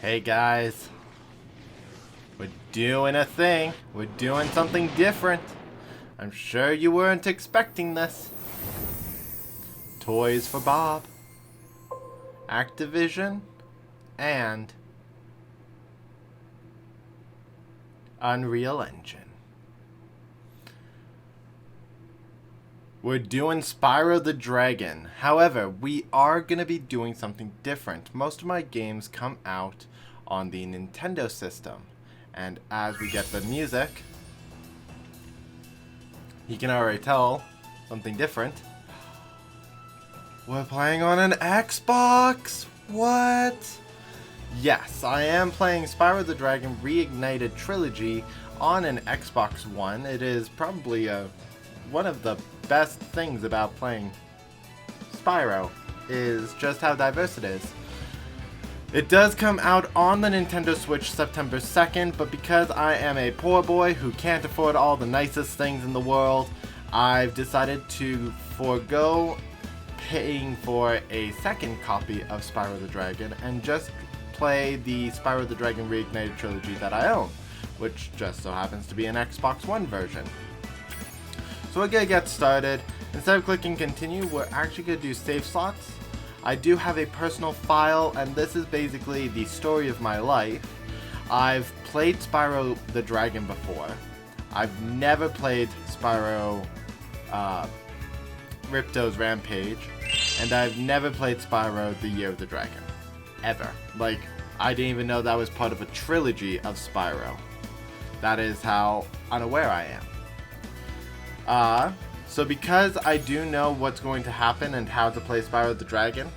Hey guys, we're doing a thing. We're doing something different. I'm sure you weren't expecting this. Toys for Bob, Activision, and Unreal Engine. We're doing Spyro the Dragon. However, we are going to be doing something different. Most of my games come out on the Nintendo system. And as we get the music, you can already tell something different. We're playing on an Xbox! What? Yes, I am playing Spyro the Dragon Reignited Trilogy on an Xbox One. It is probably one of the best things about playing Spyro is just how diverse it is. It does come out on the Nintendo Switch September 2nd, but because I am a poor boy who can't afford all the nicest things in the world, I've decided to forego paying for a second copy of Spyro the Dragon and just play the Spyro the Dragon Reignited Trilogy that I own, which just so happens to be an Xbox One version. So we're going to get started. Instead of clicking continue, we're actually going to do save slots. I do have a personal file, and this is basically the story of my life. I've played Spyro the Dragon before. I've never played Spyro Ripto's Rampage, and I've never played Spyro the Year of the Dragon. Ever. Like, I didn't even know that was part of a trilogy of Spyro. That is how unaware I am. So because I do know what's going to happen and how to play Spyro the Dragon,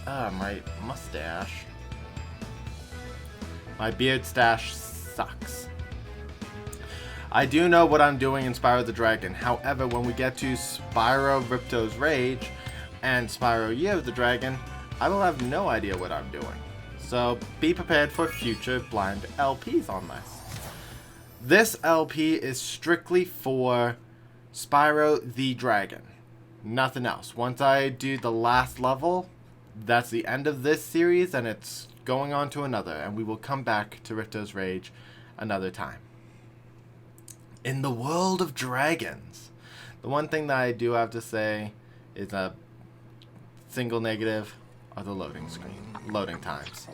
my mustache, my beard stash sucks. I do know what I'm doing in Spyro the Dragon. However, when we get to Spyro Ripto's Rage and Spyro Year of the Dragon, I will have no idea what I'm doing. So be prepared for future blind LPs on this. This LP is strictly for Spyro the Dragon. Nothing else. Once I do the last level, that's the end of this series and it's going on to another. And we will come back to Ripto's Rage another time. In the world of dragons, the one thing that I do have to say is a single negative are the loading times.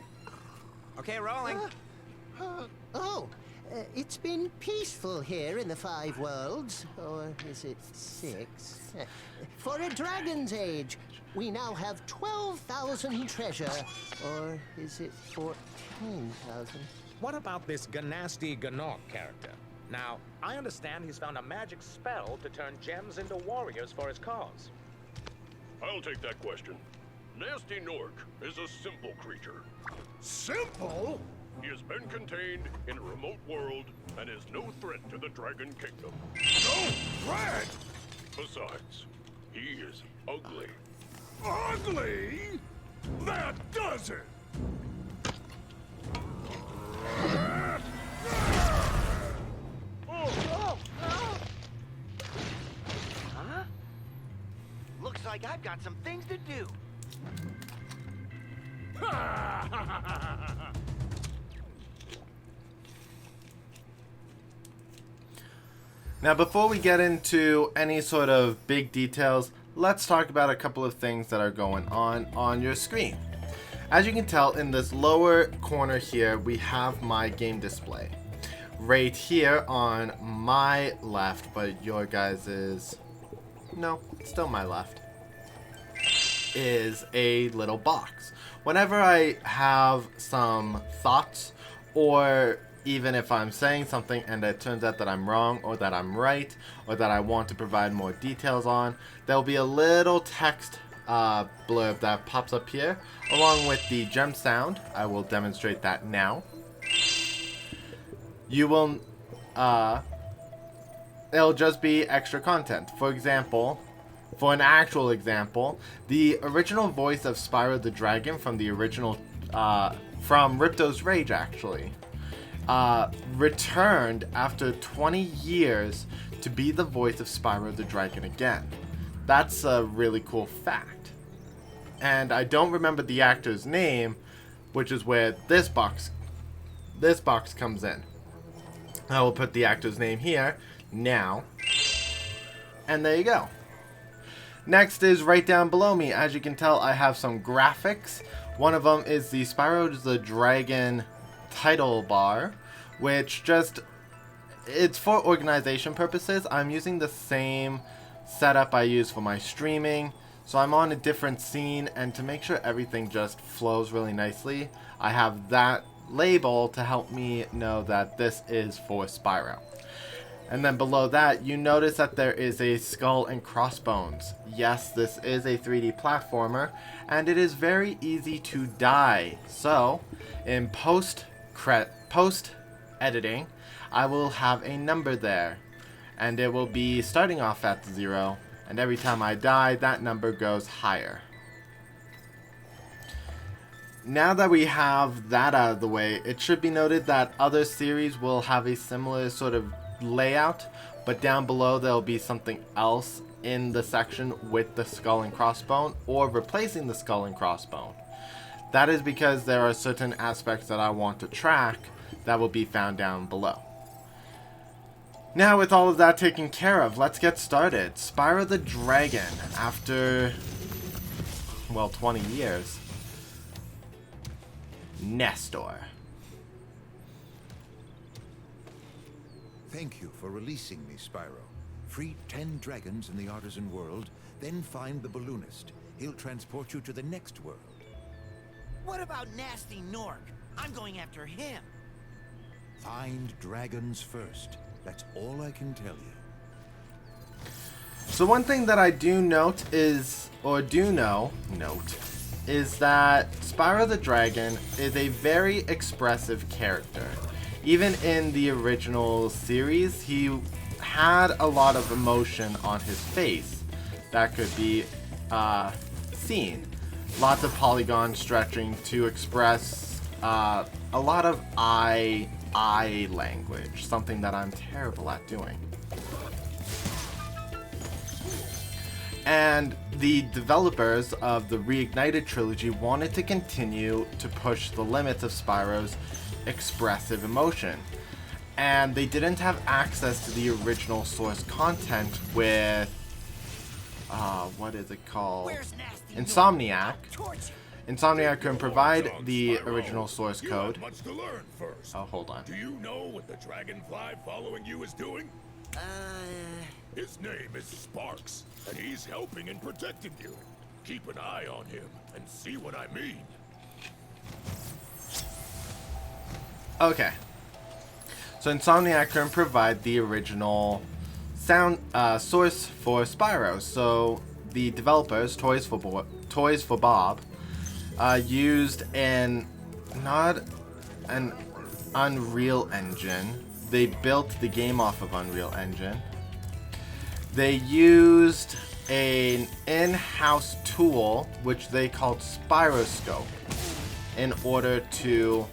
Okay, rolling. It's been peaceful here in the Five Worlds, or is it 6? For a dragon's age, we now have 12,000 treasure, or is it 14,000? What about this Ganasty Ganok character? Now, I understand he's found a magic spell to turn gems into warriors for his cause. I'll take that question. Nasty Nork is a simple creature. Simple? He has been contained in a remote world and is no threat to the Dragon Kingdom. No threat? Besides, he is ugly. Ugly? That does it! Huh? Looks like I've got some things to do. Now, before we get into any sort of big details, let's talk about a couple of things that are going on your screen. As you can tell, in this lower corner here, we have my game display. Right here on my left, but your guys' is... no, still my left, is a little box. Whenever I have some thoughts, or even if I'm saying something and it turns out that I'm wrong or that I'm right or that I want to provide more details on, there'll be a little text blurb that pops up here along with the gem sound. I will demonstrate that now. You will, it'll just be extra content. For example, for an actual example, the original voice of Spyro the Dragon from the original, from Ripto's Rage actually, returned after 20 years to be the voice of Spyro the Dragon again. That's a really cool fact. And I don't remember the actor's name, which is where this box comes in. I will put the actor's name here now, and there you go. Next is right down below me. As you can tell, I have some graphics. One of them is the Spyro the Dragon title bar, which it's for organization purposes. I'm using the same setup I use for my streaming, so I'm on a different scene, and to make sure everything just flows really nicely, I have that label to help me know that this is for Spyro. And then below that, you notice that there is a skull and crossbones. Yes, this is a 3D platformer, and it is very easy to die. So, in post editing, I will have a number there, and it will be starting off at 0, and every time I die, that number goes higher. Now that we have that out of the way, it should be noted that other series will have a similar sort of layout, but down below there will be something else in the section with the skull and crossbone, or replacing the skull and crossbone. That is because there are certain aspects that I want to track that will be found down below. Now, with all of that taken care of, let's get started. Spyro the Dragon, after, well, 20 years. Nestor. Thank you for releasing me, Spyro. Free 10 dragons in the Artisan world, then find the balloonist. He'll transport you to the next world. What about Nasty Nork? I'm going after him. Find dragons first. That's all I can tell you. So one thing that I do note is, or do know, is that Spyro the Dragon is a very expressive character. Even in the original series, he had a lot of emotion on his face that could be seen. Lots of polygon stretching to express a lot of eye language, something that I'm terrible at doing. And the developers of the Reignited Trilogy wanted to continue to push the limits of Spyro's expressive emotion. And they didn't have access to the original source content with, what is it called? Insomniac. Insomniac couldn't provide the original source You code. have much to learn first. Oh, hold on. Do you know what the dragonfly following you is doing? His name is Sparks, and he's helping and protecting you. Keep an eye on him and see what I mean. Okay. So Insomniac couldn't provide the original sound source for Spyro, so the developers, Toys for Bob, used not an Unreal Engine. They built the game off of Unreal Engine. They used an in-house tool, which they called Spyroscope, in order to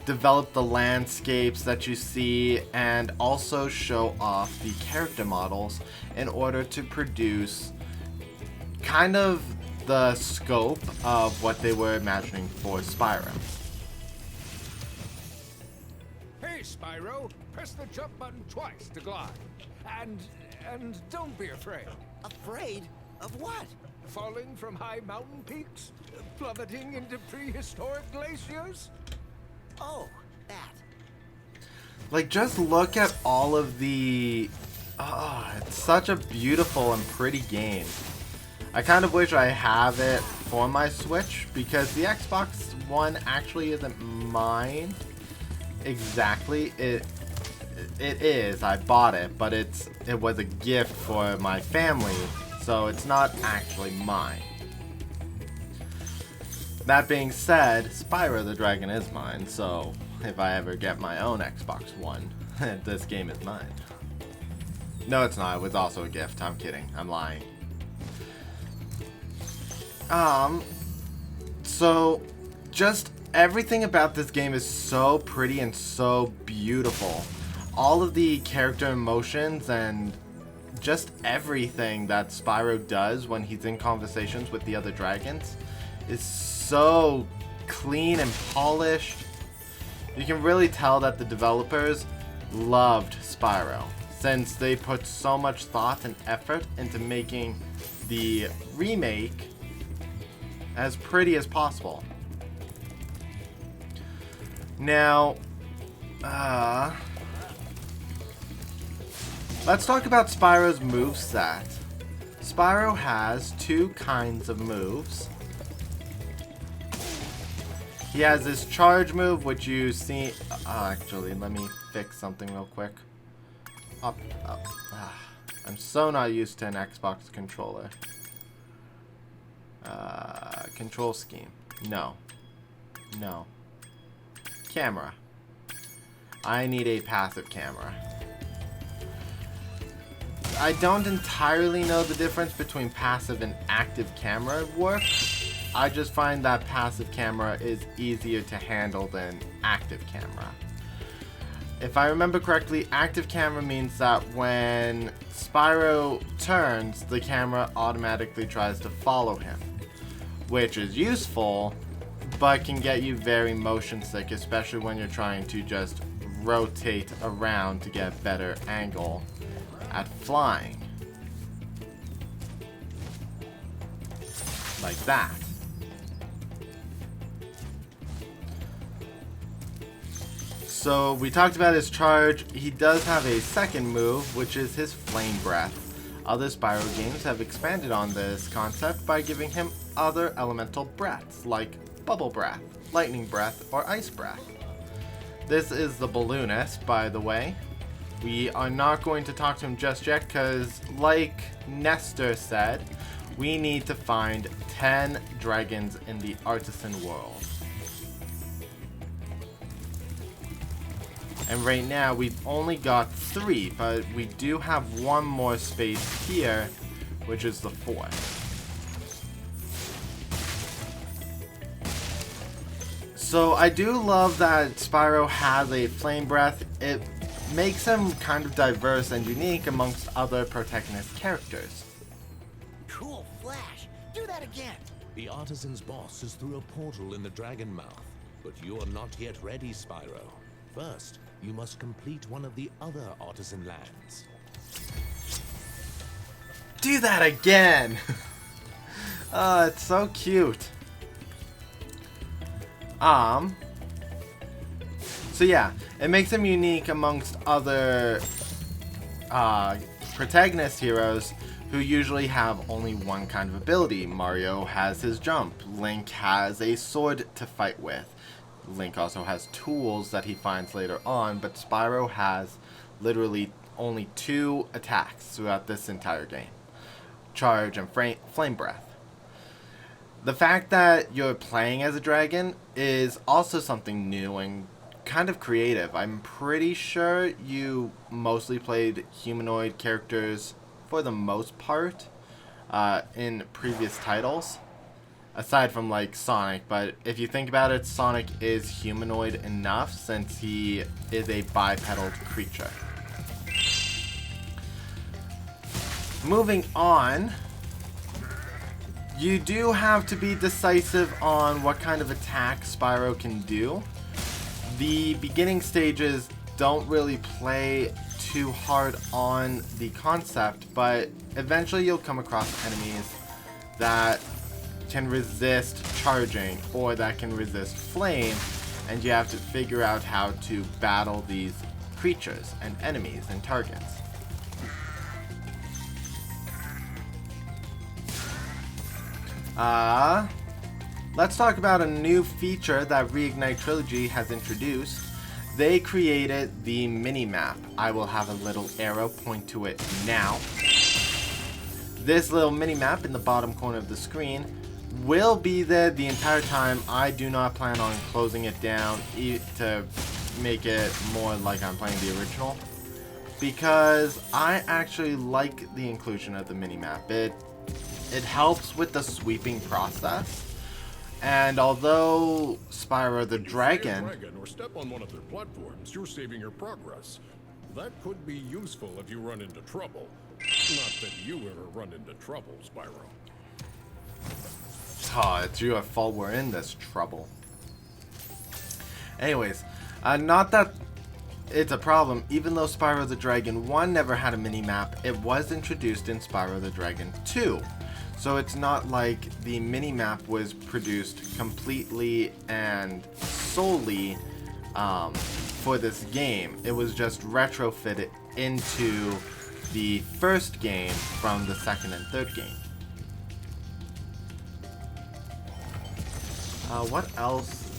develop the landscapes that you see and also show off the character models in order to produce kind of the scope of what they were imagining for Spyro. Hey, Spyro, press the jump button twice to glide. And don't be afraid. Afraid? Of what? Falling from high mountain peaks? Plummeting into prehistoric glaciers? Oh, that. Like, just look at all of the... it's such a beautiful and pretty game. I kind of wish I have it for my Switch, because the Xbox One actually isn't mine exactly. It is. I bought it, but it was a gift for my family, so it's not actually mine. That being said, Spyro the Dragon is mine, so if I ever get my own Xbox One, this game is mine. No, it's not. It was also a gift. I'm kidding. I'm lying. So just everything about this game is so pretty and so beautiful. All of the character emotions and just everything that Spyro does when he's in conversations with the other dragons is so clean and polished. You can really tell that the developers loved Spyro, since they put so much thought and effort into making the remake as pretty as possible. Now, let's talk about Spyro's moveset. Spyro has two kinds of moves. He has this charge move, which you see... actually, let me fix something real quick. Up. I'm so not used to an Xbox controller. Control scheme. No. No. Camera. I need a passive camera. I don't entirely know the difference between passive and active camera work. I just find that passive camera is easier to handle than active camera. If I remember correctly, active camera means that when Spyro turns, the camera automatically tries to follow him, which is useful, but can get you very motion sick, especially when you're trying to just rotate around to get a better angle at flying. Like that. So we talked about his charge. He does have a second move, which is his flame breath. Other Spyro games have expanded on this concept by giving him other elemental breaths, like bubble breath, lightning breath, or ice breath. This is the balloonist, by the way. We are not going to talk to him just yet, because like Nestor said, we need to find 10 dragons in the Artisan world. And right now, we've only got 3, but we do have one more space here, which is the 4th. So I do love that Spyro has a flame breath. It makes him kind of diverse and unique amongst other protagonist characters. Cool flash. Do that again. The Artisan's boss is through a portal in the Dragon Mouth, but you're not yet ready, Spyro. First, you must complete one of the other Artisan lands. Do that again! Oh, it's so cute. So yeah, it makes him unique amongst other protagonist heroes who usually have only one kind of ability. Mario has his jump. Link has a sword to fight with. Link also has tools that he finds later on, but Spyro has literally only 2 attacks throughout this entire game. Charge and flame breath. The fact that you're playing as a dragon is also something new and kind of creative. I'm pretty sure you mostly played humanoid characters for the most part in previous titles. Aside from like Sonic, but if you think about it, Sonic is humanoid enough since he is a bipedal creature. Moving on, you do have to be decisive on what kind of attack Spyro can do. The beginning stages don't really play too hard on the concept, but eventually you'll come across enemies that can resist charging or that can resist flame, and you have to figure out how to battle these creatures and enemies and targets. Let's talk about a new feature that Reignited Trilogy has introduced. They created the mini-map. I will have a little arrow point to it now. This little mini-map in the bottom corner of the screen will be there the entire time. I do not plan on closing it down to make it more like I'm playing the original, because I actually like the inclusion of the minimap. It helps with the sweeping process, and although Spyro the Dragon or step on one of their platforms, you're saving your progress. That could be useful if you run into trouble. Not that you ever run into trouble, Spyro. Oh, it's your fault we're in this trouble. Anyways, not that it's a problem. Even though Spyro the Dragon 1 never had a mini-map, it was introduced in Spyro the Dragon 2. So it's not like the mini-map was produced completely and solely for this game. It was just retrofitted into the first game from the second and third game. What else?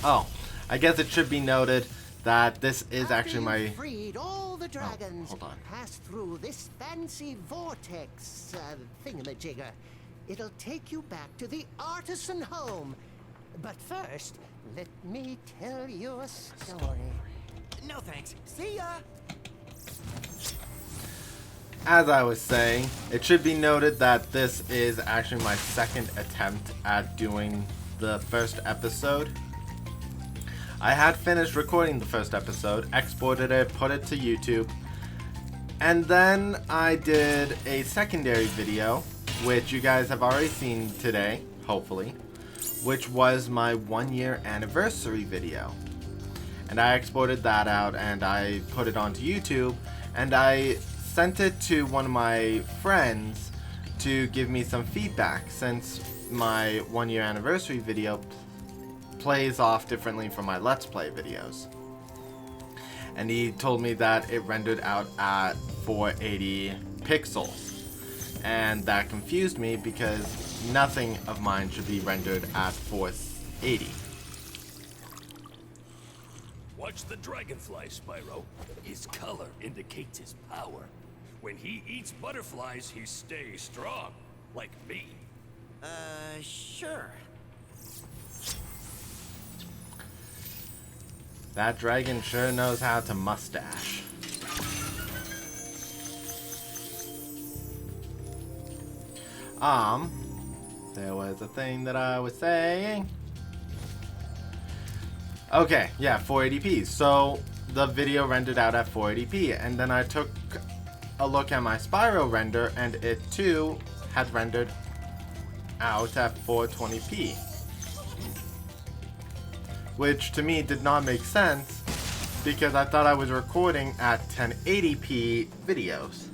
Oh, I guess it should be noted that this is actually my... freed all the dragons. hold on. Pass through this fancy vortex thingamajigger. It'll take you back to the artisan home. But first, let me tell you a story. No thanks. See ya! As I was saying, it should be noted that this is actually my second attempt at doing the first episode. I had finished recording the first episode, exported it, put it to YouTube, and then I did a secondary video, which you guys have already seen today, hopefully, which was my 1-year anniversary video. And I exported that out and I put it onto YouTube, and I sent it to one of my friends to give me some feedback, since my 1-year anniversary video plays off differently from my Let's Play videos. And he told me that it rendered out at 480 pixels. And that confused me because nothing of mine should be rendered at 480. Watch the dragonfly, Spyro. His color indicates his power. When he eats butterflies, he stays strong. Like me. Sure. That dragon sure knows how to mustache. There was a thing that I was saying. Okay, yeah, 480p. So the video rendered out at 480p, and then I took a look at my Spyro render, and it too had rendered out at 420p. Which to me did not make sense, because I thought I was recording at 1080p videos.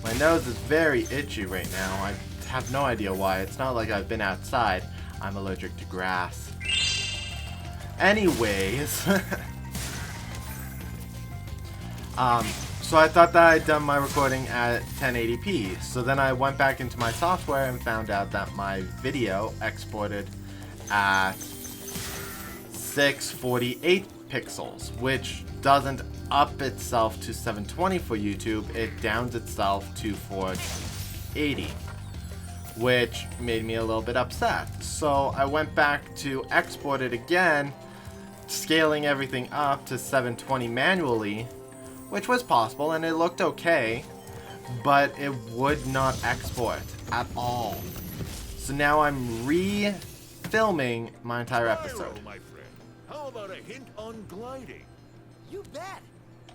My nose is very itchy right now. I have no idea why. It's not like I've been outside. I'm allergic to grass. Anyways. So I thought that I'd done my recording at 1080p. So then I went back into my software and found out that my video exported at 648 pixels, which doesn't up itself to 720 for YouTube. It downs itself to 480, which made me a little bit upset. So I went back to export it again, scaling everything up to 720 manually, which was possible, and it looked okay, but it would not export at all. So now I'm re-filming my entire episode. Spyro, my friend. How about a hint on gliding? You bet.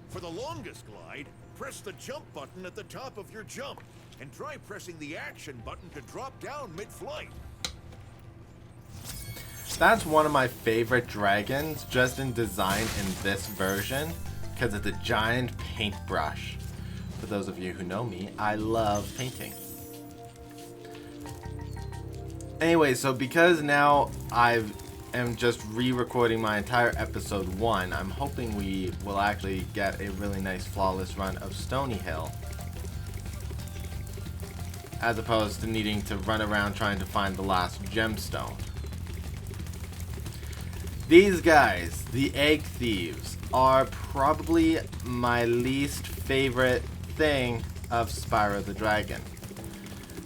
For the longest glide, press the jump button at the top of your jump, and try pressing the action button to drop down mid-flight. That's one of my favorite dragons, just in design in this version, because it's a giant paintbrush. For those of you who know me, I love painting. Anyway, so because now I am just re-recording my entire episode 1, I'm hoping we will actually get a really nice flawless run of Stony Hill, as opposed to needing to run around trying to find the last gemstone. These guys, the Egg Thieves, are probably my least favorite thing of Spyro the Dragon.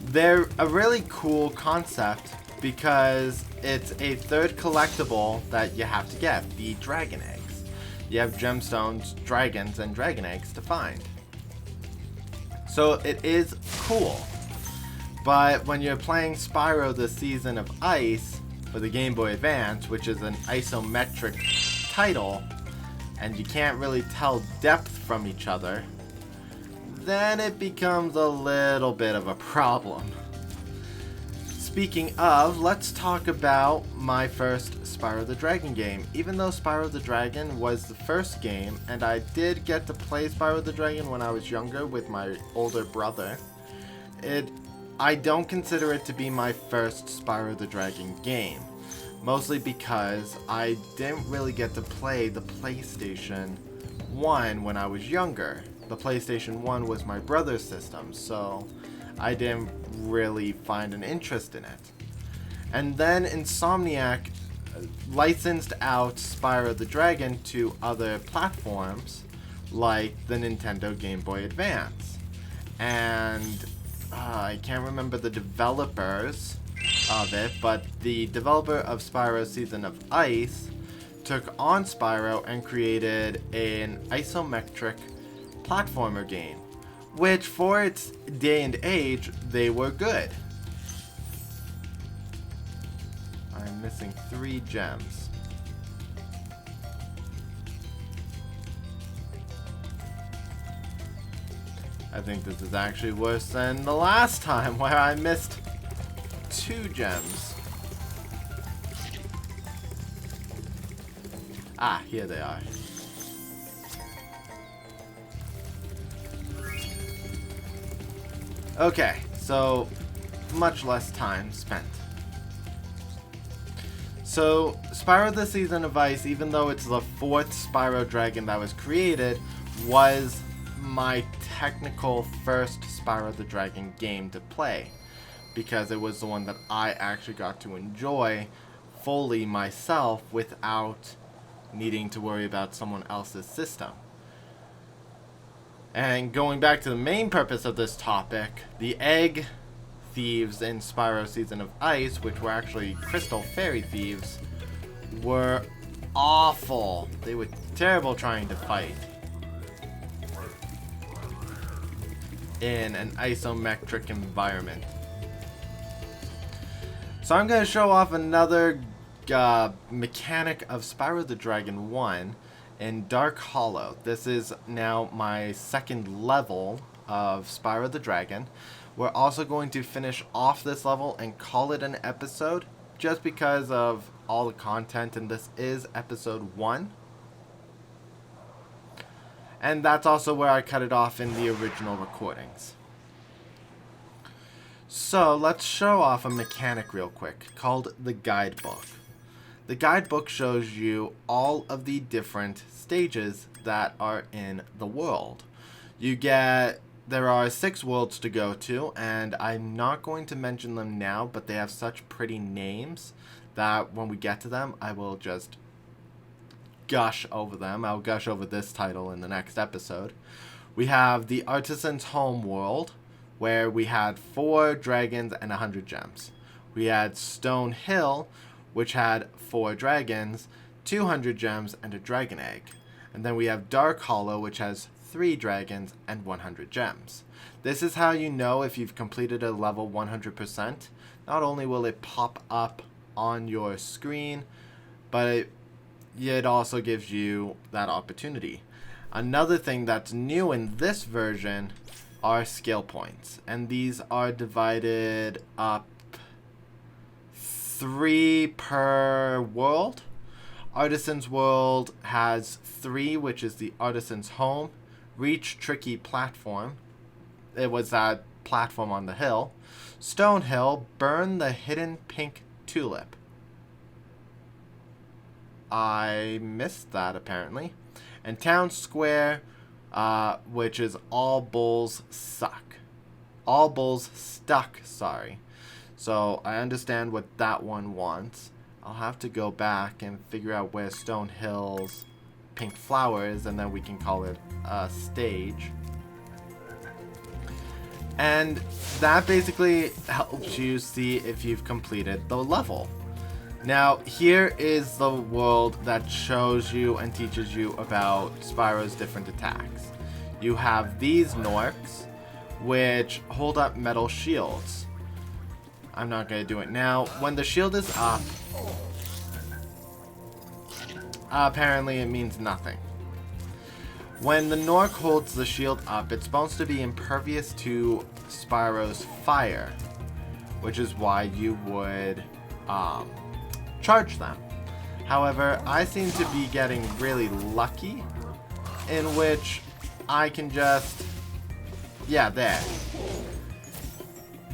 They're a really cool concept because it's a third collectible that you have to get, the dragon eggs. You have gemstones, dragons, and dragon eggs to find. So it is cool. But when you're playing Spyro the Season of Ice for the Game Boy Advance, which is an isometric title, and you can't really tell depth from each other, then it becomes a little bit of a problem. speaking of, let's talk about my first Spyro the Dragon game. Even though Spyro the Dragon was the first game, and I did get to play Spyro the Dragon when I was younger with my older brother, I don't consider it to be my first Spyro the Dragon game. Mostly because I didn't really get to play the PlayStation 1 when I was younger. The PlayStation 1 was my brother's system, so I didn't really find an interest in it. And then Insomniac licensed out Spyro the Dragon to other platforms like the Nintendo Game Boy Advance. And I can't remember the developers of it, but the developer of Spyro Season of Ice took on Spyro and created an isometric platformer game, which for its day and age, they were good. I'm missing 3 gems. I think this is actually worse than the last time where I missed 2 gems. Ah, here they are. Okay, so much less time spent. So, Spyro the Season of Ice, even though it's the 4th Spyro Dragon that was created, was my technical first Spyro the Dragon game to play, because it was the one that I actually got to enjoy fully myself without needing to worry about someone else's system. And going back to the main purpose of this topic, the egg thieves in Spyro Season of Ice, which were actually crystal fairy thieves, were awful. They were terrible trying to fight in an isometric environment. So I'm going to show off another mechanic of Spyro the Dragon 1 in Dark Hollow. This is now my 2nd level of Spyro the Dragon. We're also going to finish off this level and call it an episode, just because of all the content, and this is episode 1. And that's also where I cut it off in the original recordings. So let's show off a mechanic real quick called the guidebook. The guidebook shows you all of the different stages that are in the world. There are 6 worlds to go to, and I'm not going to mention them now, but they have such pretty names that when we get to them, I will just gush over them. I'll gush over this title in the next episode. We have the Artisans' home world, where we had 4 dragons and 100 gems. We had Stone Hill, which had 4 dragons, 200 gems, and a dragon egg. And then we have Dark Hollow, which has 3 dragons and 100 gems. This is how you know if you've completed a level 100%. Not only will it pop up on your screen, but it also gives you that opportunity. Another thing that's new in this version are skill points, and these are divided up 3 per world. Artisan's World has 3, which is the Artisan's Home, Reach Tricky Platform. It was that platform on the hill. Stone Hill, Burn the Hidden Pink Tulip. I missed that apparently. And Town Square, which is All Bulls Suck. All Bulls Stuck, sorry. So I understand what that one wants. I'll have to go back and figure out where Stone Hill's Pink Flower is, and then we can call it a stage. And that basically helps you see if you've completed the level. Now, here is the world that shows you and teaches you about Spyro's different attacks. You have these Norks, which hold up metal shields. I'm not going to do it now. When the shield is up, apparently it means nothing. When the Nork holds the shield up, it's supposed to be impervious to Spyro's fire. which is why you would charge them. However, I seem to be getting really lucky, in which I can just... Yeah, there.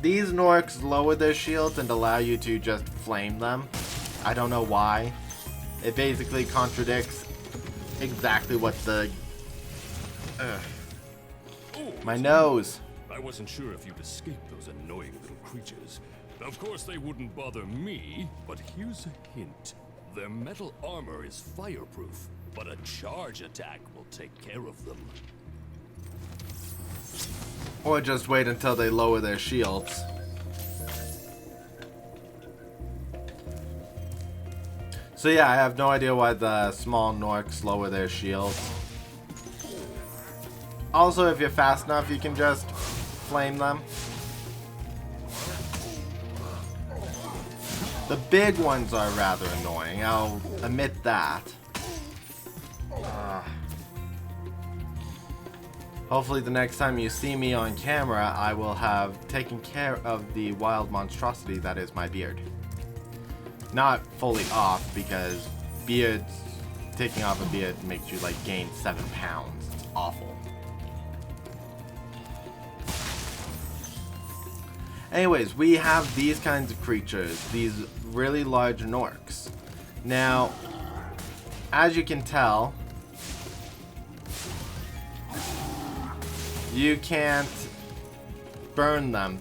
These Norks lower their shields and allow you to just flame them. I don't know why. It basically contradicts exactly what the... My nose. I wasn't sure if you'd escape those annoying little creatures. Of course they wouldn't bother me, but here's a hint. Their metal armor is fireproof, but a charge attack will take care of them. Or just wait until they lower their shields. So yeah, I have no idea why the small Norks lower their shields. Also, if you're fast enough, you can just flame them. The big ones are rather annoying, I'll admit that. Hopefully the next time you see me on camera, I will have taken care of the wild monstrosity that is my beard. Not fully off, because taking off a beard makes you like gain 7 pounds. It's awful. Anyways, we have these kinds of creatures, these really large Norks. Now, as you can tell, you can't burn them.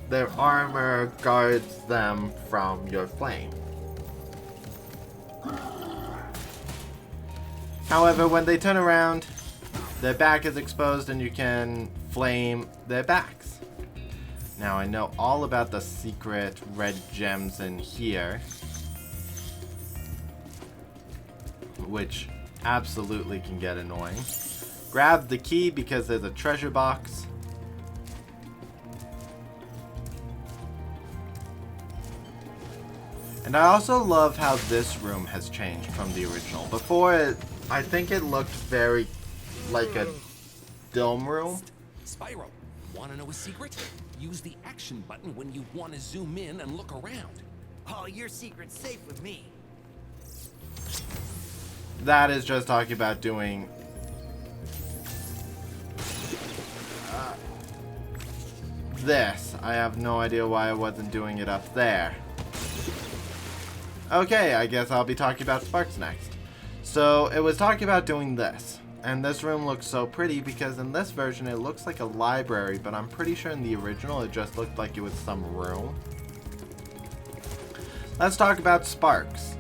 Their armor guards them from your flame. However, when they turn around, their back is exposed and you can flame their backs. Now, I know all about the secret red gems in here, which absolutely can get annoying. Grab the key because there's a treasure box. And I also love how this room has changed from the original. Before, I think it looked very like a dome room. Spyro, want to know a secret? Use the action button when you want to zoom in and look around. Oh, your secret's safe with me. That is just talking about doing... this. I have no idea why I wasn't doing it up there. Okay, I guess I'll be talking about Sparks next. So, it was talking about doing this. And this room looks so pretty because in this version it looks like a library, but I'm pretty sure in the original it just looked like it was some room. Let's talk about Sparks.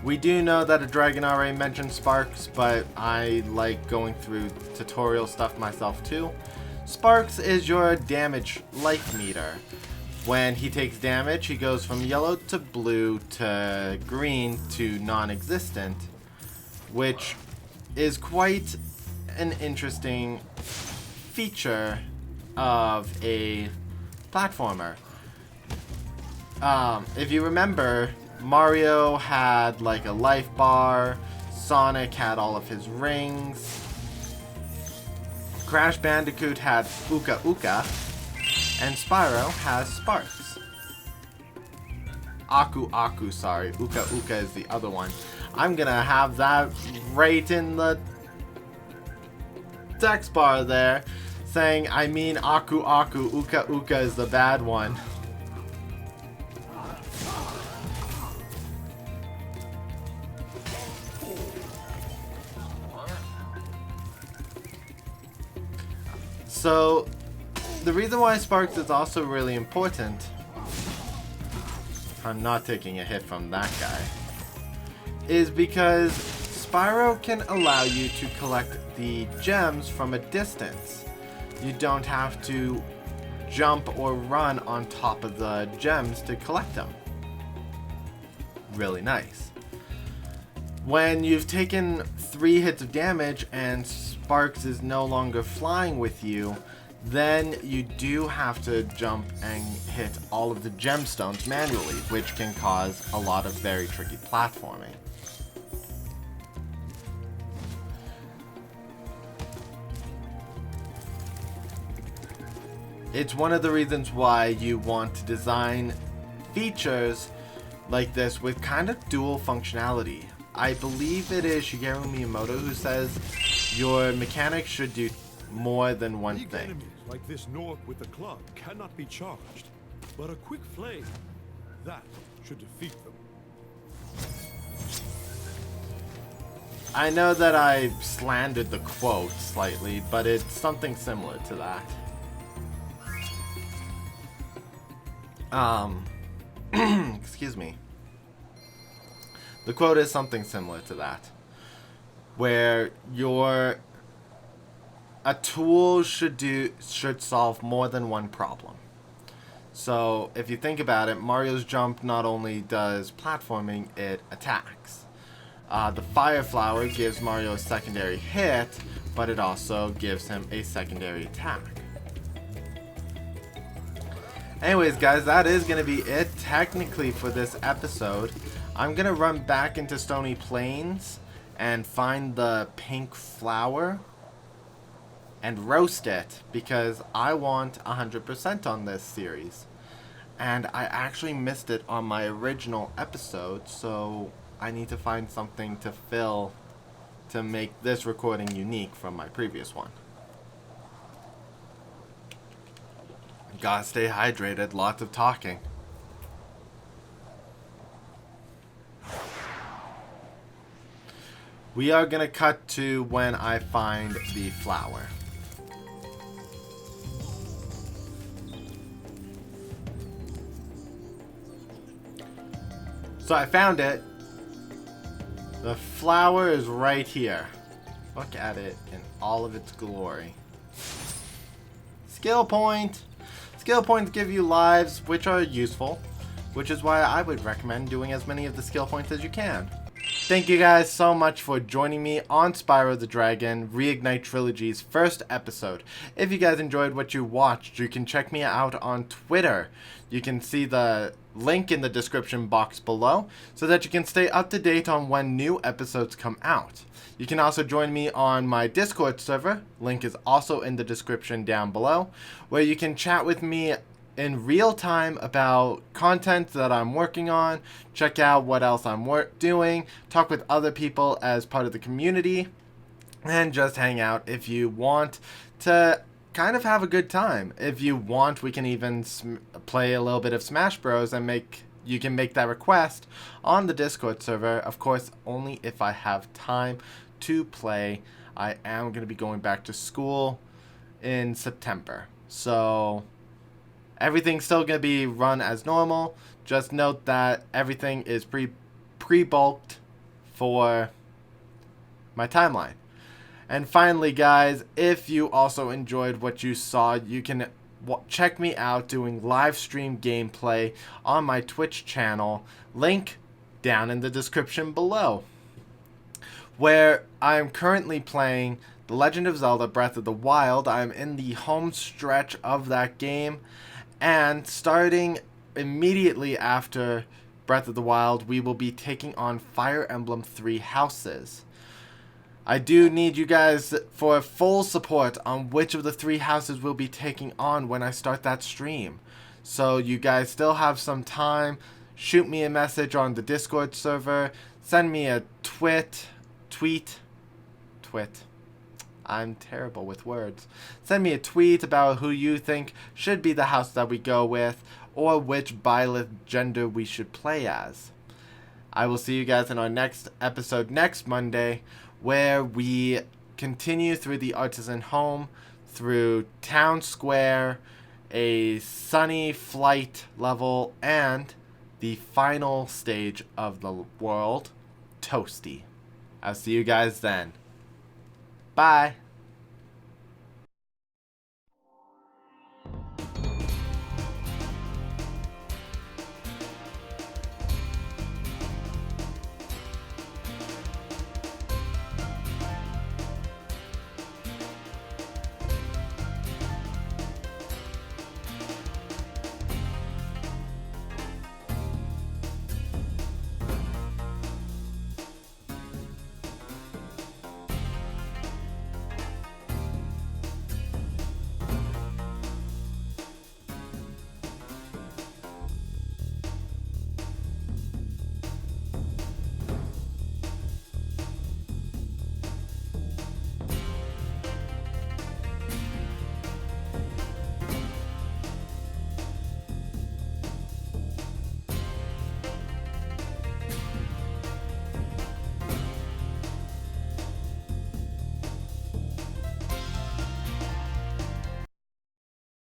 We do know that a dragon already mentioned Sparks, but I like going through tutorial stuff myself too. Sparks is your damage life meter. When he takes damage, he goes from yellow to blue to green to non-existent, which is quite an interesting feature of a platformer. If you remember, Mario had like a life bar, Sonic had all of his rings, Crash Bandicoot had Uka Uka, and Spyro has Sparks. Aku Aku, sorry. Uka Uka is the other one. I'm gonna have that right in the text bar there, saying I mean Aku Aku, Uka Uka is the bad one. So, the reason why Sparks is also really important, I'm not taking a hit from that guy, is because Spyro can allow you to collect the gems from a distance. You don't have to jump or run on top of the gems to collect them. Really nice. When you've taken 3 hits of damage and Sparks is no longer flying with you, then you do have to jump and hit all of the gemstones manually, which can cause a lot of very tricky platforming. It's one of the reasons why you want to design features like this with kind of dual functionality. I believe it is Shigeru Miyamoto who says your mechanics should do more than one Big thing. enemies like this Nork with the club cannot be charged, but a quick flame, that should defeat them. I know that I slandered the quote slightly, but it's something similar to that. Excuse me. The quote is something similar to that, where a tool should solve more than one problem. So if you think about it, Mario's jump not only does platforming, it attacks. The fire flower gives Mario a secondary hit, but it also gives him a secondary attack. Anyways, guys, that is going to be it technically for this episode. I'm going to run back into Stony Plains and find the pink flower and roast it because I want 100% on this series. And I actually missed it on my original episode, so I need to find something to fill to make this recording unique from my previous one. Gotta stay hydrated, lots of talking. We are gonna cut to when I find the flower. So I found it. The flower is right here. Look at it in all of its glory. Skill point! Skill points give you lives, which are useful, which is why I would recommend doing as many of the skill points as you can. Thank you guys so much for joining me on Spyro the Dragon Reignite Trilogy's first episode. If you guys enjoyed what you watched, you can check me out on Twitter. You can see the link in the description box below so that you can stay up to date on when new episodes come out. You can also join me on my Discord server, link is also in the description down below, where you can chat with me in real time about content that I'm working on, check out what else I'm doing, talk with other people as part of the community, and just hang out if you want to kind of have a good time. If you want, we can even play a little bit of Smash Bros. And you can make that request on the Discord server. Of course, only if I have time to play. I am going to be going back to school in September. So everything's still going to be run as normal. Just note that everything is pre-bulked for my timeline. And finally, guys, if you also enjoyed what you saw, you can check me out doing live stream gameplay on my Twitch channel, link down in the description below, where I'm currently playing The Legend of Zelda Breath of the Wild. I'm in the home stretch of that game, and starting immediately after Breath of the Wild, we will be taking on Fire Emblem Three Houses. I do need you guys for full support on which of the 3 houses we'll be taking on when I start that stream. So you guys still have some time. Shoot me a message on the Discord server. Send me a tweet. I'm terrible with words. Send me a tweet about who you think should be the house that we go with, or which Byleth gender we should play as. I will see you guys in our next episode next Monday, where we continue through the Artisan home, through Town Square, a Sunny Flight level, and the final stage of the world, Toasty. I'll see you guys then. Bye!